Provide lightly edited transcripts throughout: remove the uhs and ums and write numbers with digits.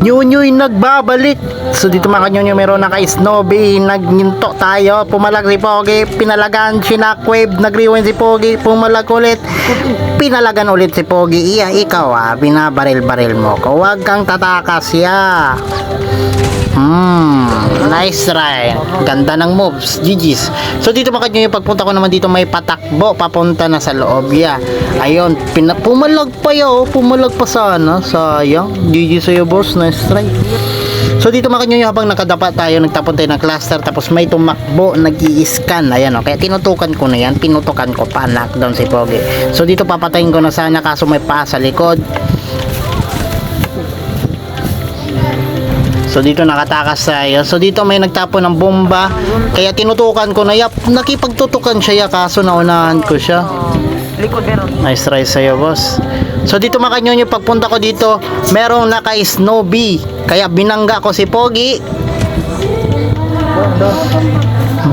Nyunyoy nagbabalik. So dito mga kanyonyo, meron na kay Snowbee. Nagninto tayo. Pumalag si Pogi. Pinalagan. Shockwave. Nag-rewind si Pogi. Pumalag ulit. Pinalagan ulit si Pogi. Iya, ikaw binabaril-baril mo ko. Huwag kang tatakas nice try. Ganda ng moves. GG's. So dito mga kanyonyo, pagpunta ko naman dito may patakbo. Papunta na sa loob Ayun. Pumalag pa pumalag pa sana. Sayang. GG sa'yo boss. Nice try. So dito mga kanyonyo, habang nakadapa tayo, nagtapon tayo ng cluster, tapos may tumakbo, nag-i-scan. Ayan kaya tinutukan ko na yan, pinutukan ko pa, knockdown si Pogi. So dito papatayin ko na sana, kaso may pa sa likod. So dito nakatakas tayo. So dito may nagtapon ng bomba, kaya tinutukan ko na nakipagtutukan siya kaso naunahan ko siya. Nice try sa'yo boss. So dito mga kanyonyo, pagpunta ko dito, merong naka-Snowbee, kaya binangga ko si Pogi.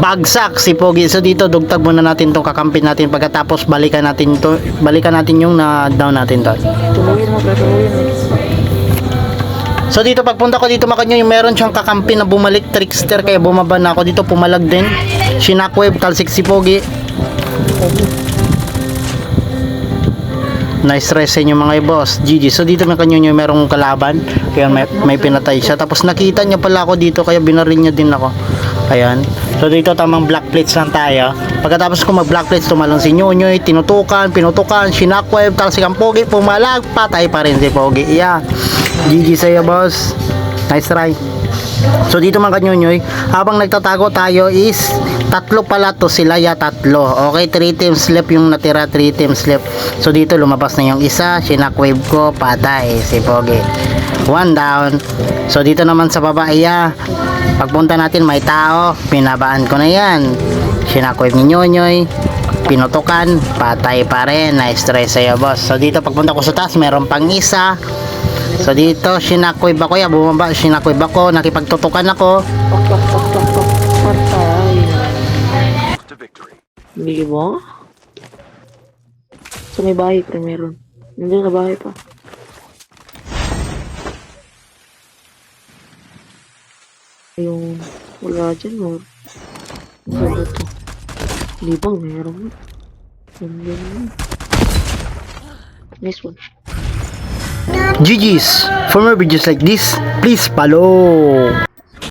Bagsak si Pogi. So dito dugtag muna natin tong kakampin natin, pagkatapos balikan natin yung na-down natin to. So dito pagpunta ko dito mga kanyonyo, meron siyang kakampi na bumalik trickster, kaya bumaba na ako dito, pumalag din. Shockwave, talsik si Pogi. Nice try sa inyo mga boss. GG. So dito mga kanyonyo, merong kalaban, kaya may pinatay siya, tapos nakita niya pala ako dito, kaya binaril niya din ako. Ayan. So dito tamang black plates lang tayo. Pagkatapos ko mag black plates, tumalon si Nyunyoy, pinutukan, Shockwave, talsik ang Pogi, pumalag, patay pa rin si Pogi. GG sa'yo boss. Nice try. So dito mga kanyonyoy, habang nagtatago tayo is tatlo pala to sila, tatlo. Okay, 3 teams left yung natira, 3 teams left. So dito lumabas na yung isa, Shockwave ko, patay si Pogi. 1 down. So dito naman sa baba, pagpunta natin may tao, pinabaan ko na yan. Shockwave ni Nyunyoy, pinutukan, patay pa rin. Nice try sa'yo boss. So dito pagpunta ko sa taas, meron pang isa. So dito Shockwave ako, bumaba Shockwave ako, nakipagtutukan ako. Hindi ba? Sa may bahay meron. Nandiyan sa bahay pa. Yung wala dyan or wala to. Hindi ba meron? Nandiyan. Nice one. GG's. For more videos like this, please follow.